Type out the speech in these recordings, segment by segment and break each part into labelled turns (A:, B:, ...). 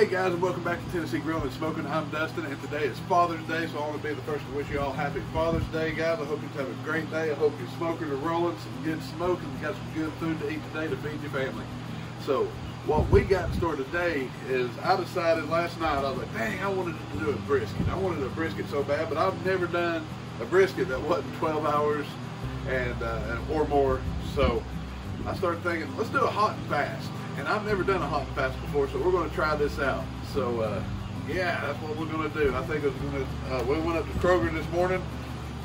A: Hey guys, and welcome back to Tennessee Grillin and Smokin. I'm Dustin, and today is Father's Day, so I want to be the first to wish you all happy Father's Day, guys. I hope you have a great day. I hope you're smoking or rolling some good smoking. You got some good food to eat today to feed your family. So, what we got in store today is I decided last night, I was like, dang, I wanted to do a brisket. I wanted a brisket so bad, but I've never done a brisket that wasn't 12 hours or more. So, I started thinking, let's do a hot and fast. And I've never done a hot and fast before, so we're going to try this out. So, yeah, that's what we're going to do. I think it's going to, we went up to Kroger this morning,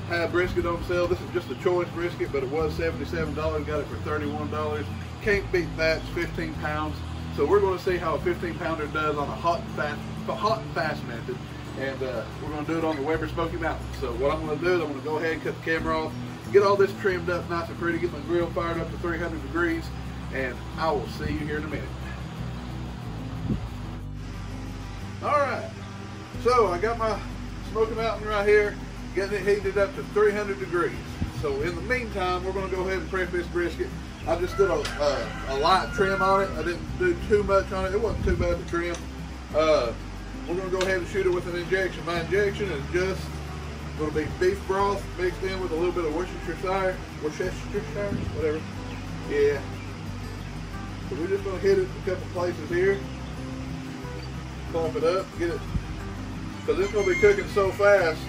A: had brisket on sale. This is just a choice brisket, but it was $77. Got it for $31. Can't beat that. It's 15 pounds. So we're going to see how a 15-pounder does on a hot and fast method. And we're going to do it on the Weber Smoky Mountain. So what I'm going to do is I'm going to go ahead and cut the camera off, get all this trimmed up nice and pretty, get my grill fired up to 300 degrees, and I will see you here in a minute. Alright, so I got my Smoky Mountain right here, getting it heated up to 300 degrees. So in the meantime, we're going to go ahead and prep this brisket. I just did a light trim on it. I didn't do too much on it. It wasn't too bad to trim. We're going to go ahead and shoot it with an injection. My injection is just going to be beef broth mixed in with a little bit of Worcestershire, whatever. Yeah. So we're just going to hit it in a couple places here. Pump it up, get it, because it's going to be cooking so fast,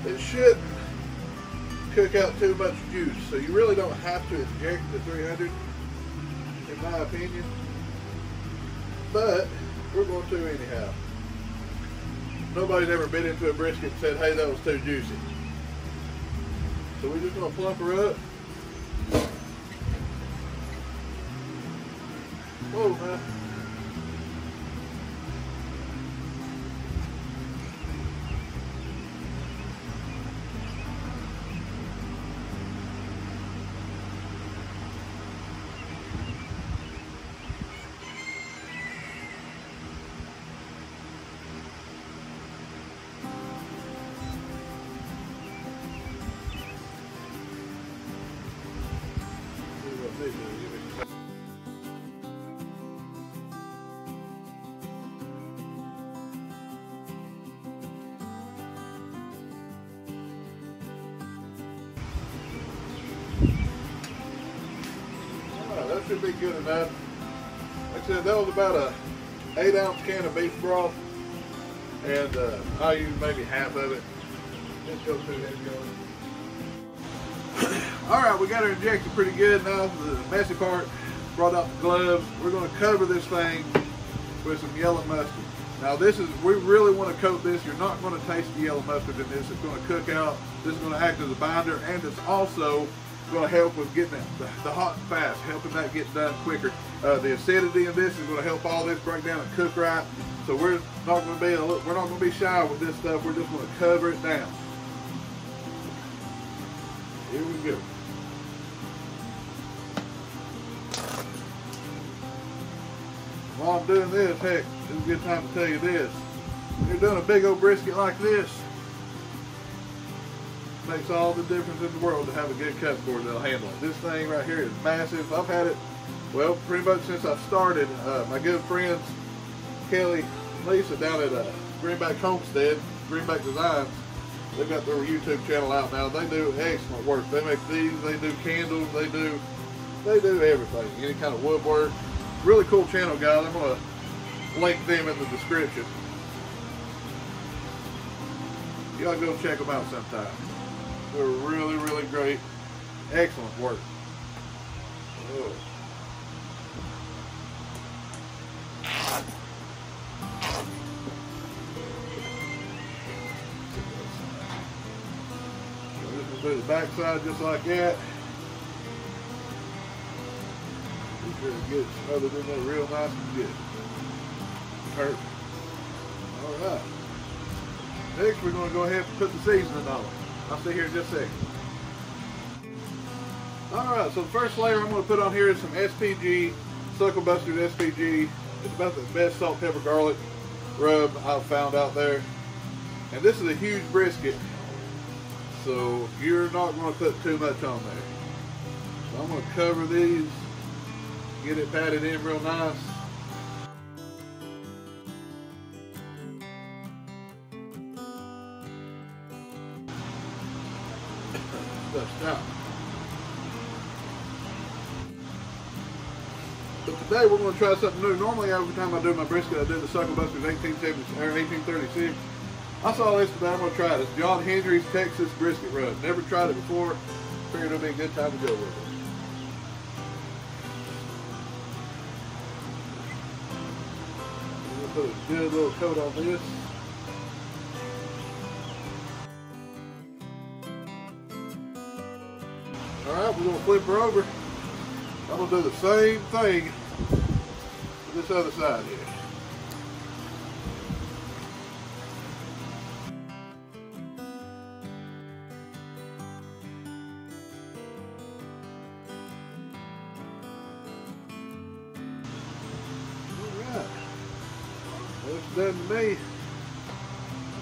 A: it shouldn't cook out too much juice. So you really don't have to inject the 300, in my opinion. But we're going to anyhow. Nobody's ever been into a brisket and said, hey, that was too juicy. So we're just going to plump her up. Whoa, man. That should be good enough. Like I said, that was about a 8-ounce can of beef broth, and I used maybe half of it. Just go through that going. All right, we got her injected pretty good now. The messy part, brought out the gloves. We're going to cover this thing with some yellow mustard. Now this is, we really want to coat this. You're not going to taste the yellow mustard in this. It's going to cook out. This is going to act as a binder, and it's also going to help with getting the hot and fast, helping that get done quicker. The acidity in this is going to help all this break down and cook right. So we're not going to be shy with this stuff. We're just going to cover it down. Here we go. While I'm doing this, heck, this is a good time to tell you this. When you're doing a big old brisket like this, makes all the difference in the world to have a good cutting board that'll handle it. This thing right here is massive. I've had it, well, pretty much since I started. My good friends, Kelly and Lisa down at Greenback Homestead, Greenback Designs, they've got their YouTube channel out now. They do excellent work. They make these, they do candles, they do everything, any kind of woodwork. Really cool channel, guys. I'm going to link them in the description. Y'all go check them out sometime. They're really, really great. Excellent work. Oh. So this will do the back side just like that. Be sure to get it smothered in there real nice and good. Perfect. Alright. Next we're going to go ahead and put the seasoning on it. I'll see here in just a second. Alright, so the first layer I'm going to put on here is some SPG, Suckle Bustard SPG. It's about the best salt, pepper, garlic rub I've found out there. And this is a huge brisket, so you're not going to put too much on there. So I'm going to cover these, get it patted in real nice. Now, but today we're going to try something new. Normally every time I do my brisket, I do the Sucklebusters 1836. I saw this today. I'm going to try this. John Henry's Texas Brisket Rub. Never tried it before. Figured it would be a good time to go with it. I'm going to put a good little coat on this. Alright, we're going to flip her over. I'm going to do the same thing to this other side here. Alright, looks done to me.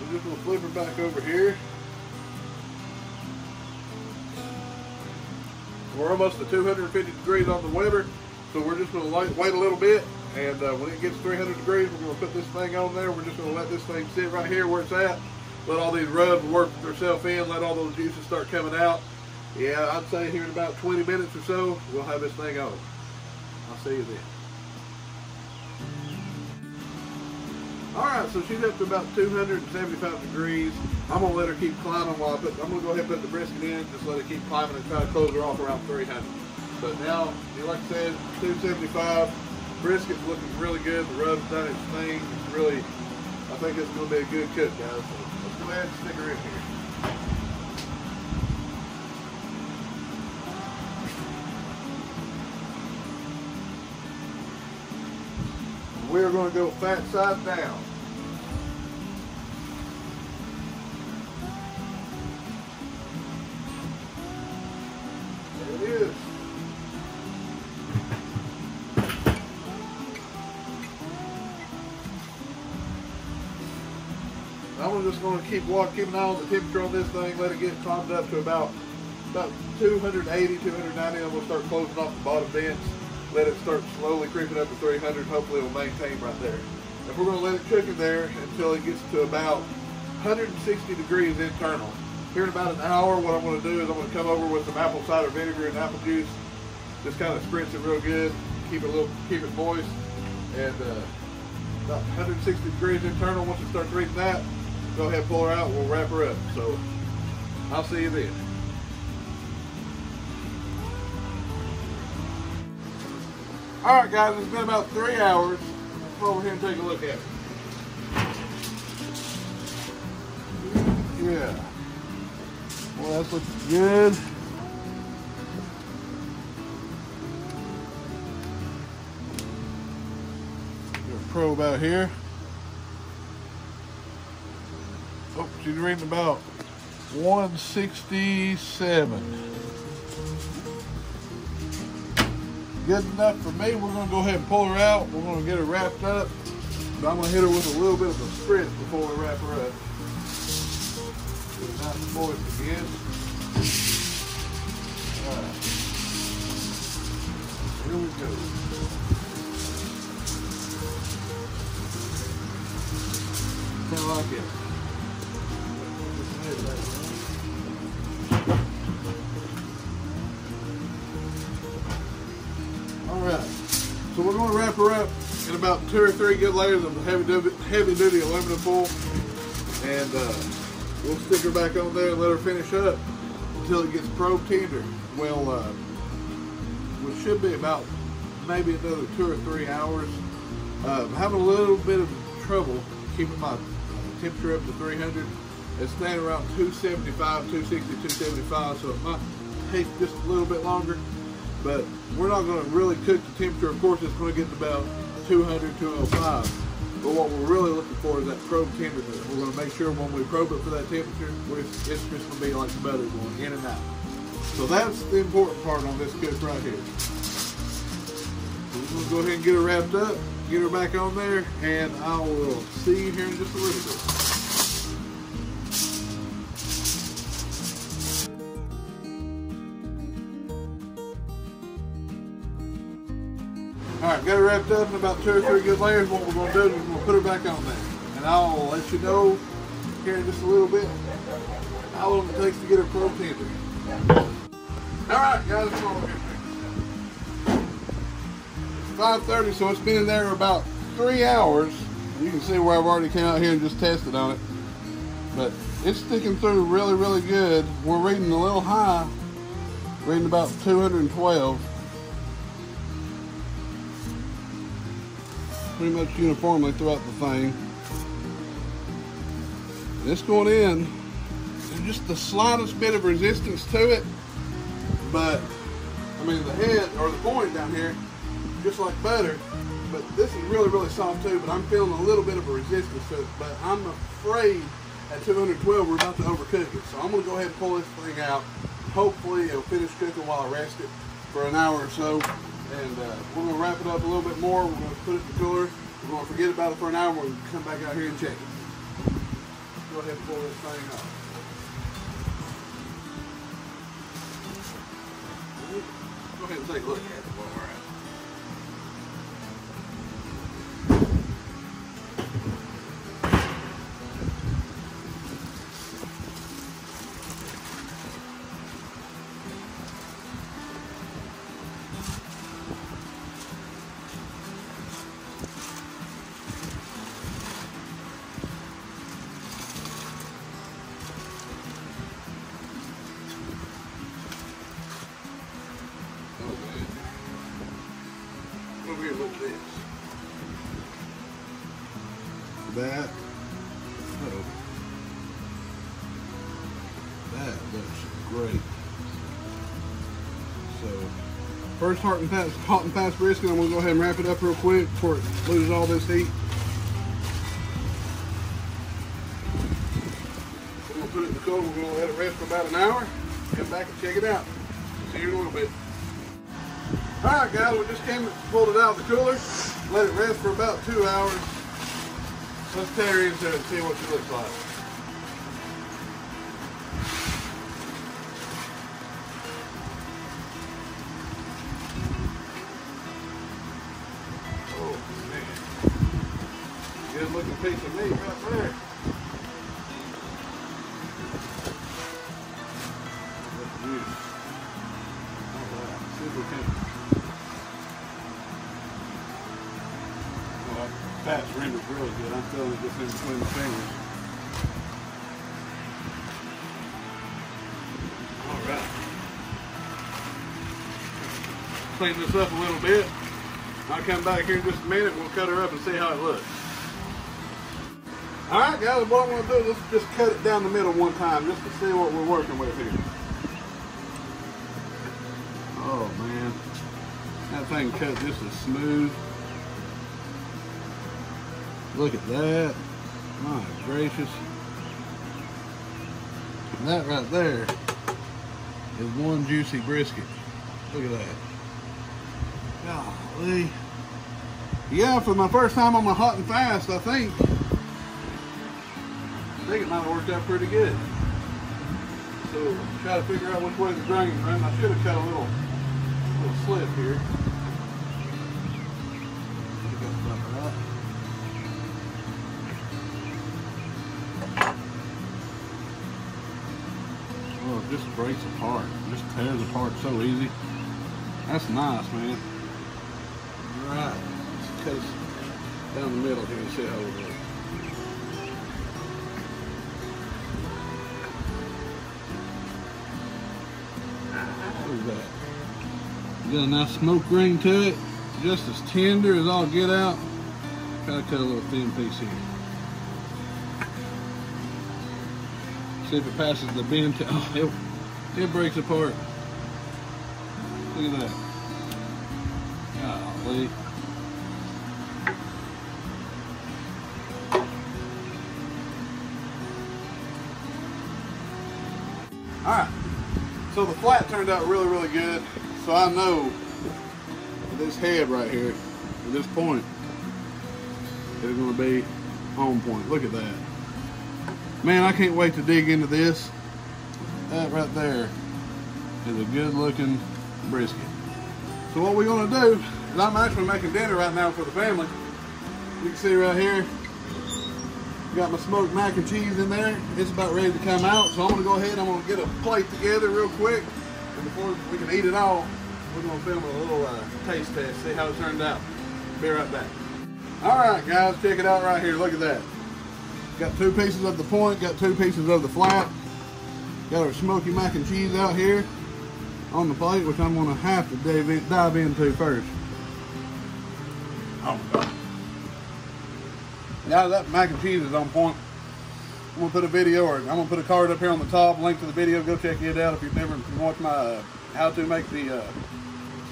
A: We're just going to flip her back over here. We're almost at 250 degrees on the Weber, so we're just going to wait a little bit, and when it gets 300 degrees, we're going to put this thing on there. We're just going to let this thing sit right here where it's at, let all these rubs work themselves in, let all those juices start coming out. Yeah, I'd say here in about 20 minutes or so, we'll have this thing on. I'll see you then. Alright, so she's up to about 275 degrees. I'm going to let her keep climbing while I'm going to go ahead and put the brisket in, just let it keep climbing and try to close her off around 300. But now, like I said, 275, brisket's looking really good, the rub's done its thing. It's really, I think it's going to be a good cook, guys. So let's go ahead and stick her in here. We're going to go fat side down. There it is. I'm just going to keep an eye on the temperature on this thing, let it get climbed up to about 280, 290. I'm going to start closing off the bottom vents. Let it start slowly creeping up to 300. Hopefully it'll maintain right there. And we're going to let it cook in there until it gets to about 160 degrees internal. Here in about an hour, what I'm going to do is I'm going to come over with some apple cider vinegar and apple juice. Just kind of spritz it real good, keep it moist, and about 160 degrees internal. Once it starts reaching that, go ahead and pull her out. We'll wrap her up. So I'll see you then. Alright guys, it's been about 3 hours. Let's go over here and take a look at it. Yeah. Well, that's looking good. Got a probe out here. Oh, she's reading about 167. Good enough for me. We're going to go ahead and pull her out. We're going to get her wrapped up. But I'm going to hit her with a little bit of a spritz before we wrap her up. Get it nice and moist again. Alright. Here we go. Kind of like it. Alright, so we're going to wrap her up in about 2 or 3 good layers of heavy duty aluminum foil, and we'll stick her back on there and let her finish up until it gets probe tender. Well, which should be about maybe another 2 or 3 hours. I'm having a little bit of trouble keeping my temperature up to 300. It's staying around 275, 260, 275, so it might take just a little bit longer. But we're not going to really cook the temperature. Of course, it's going to get to about 200, 205. But what we're really looking for is that probe tenderness. We're going to make sure when we probe it for that temperature, it's just going to be like butter going in and out. So that's the important part on this cook right here. So we're going to go ahead and get her wrapped up, get her back on there, and I will see you here in just a little bit. Alright, got her wrapped up in about 2 or 3 good layers. What we're going to do is we're going to put her back on there. And I'll let you know here in just a little bit how long it takes to get her probe tender. Alright guys, come on. It's 5:30, so it's been in there about 3 hours. You can see where I've already came out here and just tested on it. But it's sticking through really, really good. We're reading a little high, reading about 212. Pretty much uniformly throughout the thing. And it's going in. There's just the slightest bit of resistance to it. But, I mean, the head, or the point down here, just like butter. But this is really, really soft too, but I'm feeling a little bit of a resistance to it. But I'm afraid at 212 we're about to overcook it. So I'm going to go ahead and pull this thing out. Hopefully it'll finish cooking while I rest it for an hour or so. And we're going to wrap it up a little bit more. We're going to put it in the cooler. We're going to forget about it for an hour. We're going to come back out here and check it. Go ahead and pull this thing off. Go ahead and take a look at it while we're at it. Over here, look at this. That looks great. So, first hot and fast brisket. I'm going to go ahead and wrap it up real quick before it loses all this heat. We're going to put it in the cooler. We're going to let it rest for about an hour. Come back and check it out. See you in a little bit. Alright guys, we just pulled it out of the cooler, let it rest for about 2 hours. Let's tear into it and see what she looks like. Oh man, good looking piece of meat right there. That's beautiful. Alright, super tender. Fat's rendered really good. I'm feeling it just in between the fingers. Alright. Clean this up a little bit. I'll come back here in just a minute and we'll cut her up and see how it looks. Alright guys, what I'm going to do is let's just cut it down the middle one time just to see what we're working with here. Oh man. That thing cut just as smooth. Look at that. My gracious. That right there is one juicy brisket. Look at that. Golly. Yeah, for my first time on my hot and fast, I think it might have worked out pretty good. So, try to figure out which way the grain run. I should have cut a little slip here. Oh, it just breaks apart. It just tears apart so easy. That's nice, man. Alright. Let's cut it down the middle here and see how it looks. Look at that. Got a nice smoke ring to it. Just as tender as all get out. Try to cut a little thin piece here. See if it passes the bend. Oh, it breaks apart. Look at that. Golly. Alright. So the flat turned out really, really good. So I know this head right here, at this point, is going to be on point. Look at that. Man, I can't wait to dig into this. That right there is a good looking brisket. So what we're going to do is I'm actually making dinner right now for the family. You can see right here, got my smoked mac and cheese in there. It's about ready to come out. So I'm going to go ahead and I'm going to get a plate together real quick And before we can eat it all, we're going to film a little taste test, see how it turned out. Be right back. Alright guys, check it out right here. Look at that. Got 2 pieces of the point, got 2 pieces of the flat. Got our smoky mac and cheese out here on the plate, which I'm going to have to dive into first. Oh my God. Now that mac and cheese is on point, I'm going to put a video, or I'm going to put a card up here on the top, link to the video. Go check it out if you've never watched my how to make the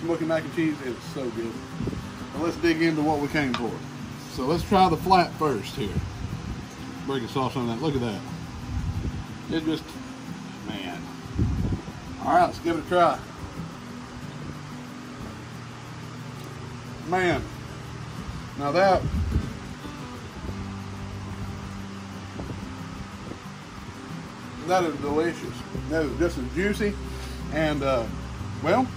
A: smoky mac and cheese. It's so good. Now let's dig into what we came for. So let's try the flat first here. Brisket sauce on that. Look at that. It just, man. All right, let's give it a try. Man, now that is delicious. That is just as juicy, and well,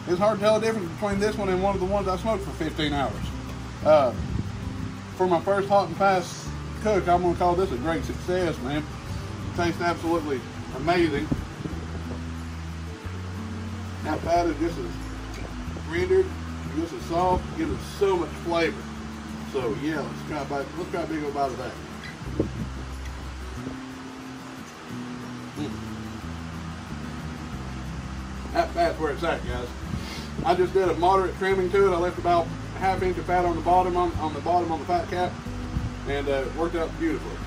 A: it's hard to tell the difference between this one and one of the ones I smoked for 15 hours. For my first hot and fast cook, I'm going to call this a great success, man. It tastes absolutely amazing. That fat is just as rendered, just as soft, gives it so much flavor. So yeah, let's try a big old bite of that. That fat's where it's at, guys. I just did a moderate trimming to it. I left about a ½ inch of fat on the bottom on the fat cap, and it worked out beautifully.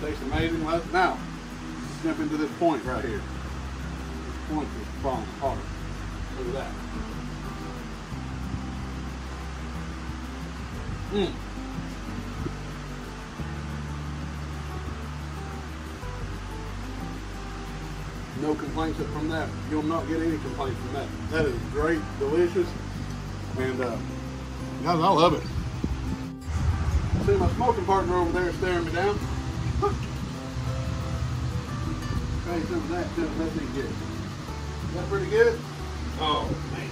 A: Tastes amazing. Now, let's jump into this point right here. This point is falling apart. Look at that. No complaints from that. You'll not get any complaints from that. That is great, delicious, and guys, I love it. See my smoking partner over there staring me down. Hey, some of that too. Let's eat good. Is that pretty good? Oh man.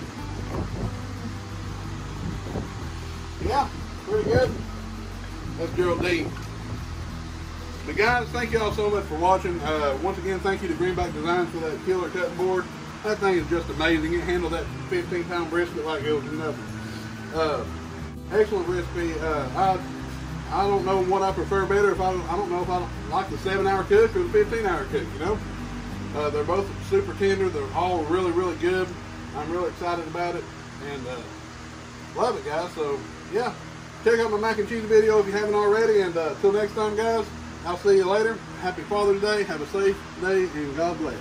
A: Yeah, pretty good. That's Geraldine. But guys, thank you all so much for watching. Once again, thank you to Greenback Designs for that killer cutting board. That thing is just amazing. It handled that 15-pound brisket like it was nothing. Excellent recipe. I don't know what I prefer better. I don't know if I like the 7-hour cook or the 15-hour cook. You know, they're both super tender. They're all really, really good. I'm really excited about it, and love it, guys. So yeah, check out my mac and cheese video if you haven't already. And till next time, guys. I'll see you later. Happy Father's Day. Have a safe day, and God bless.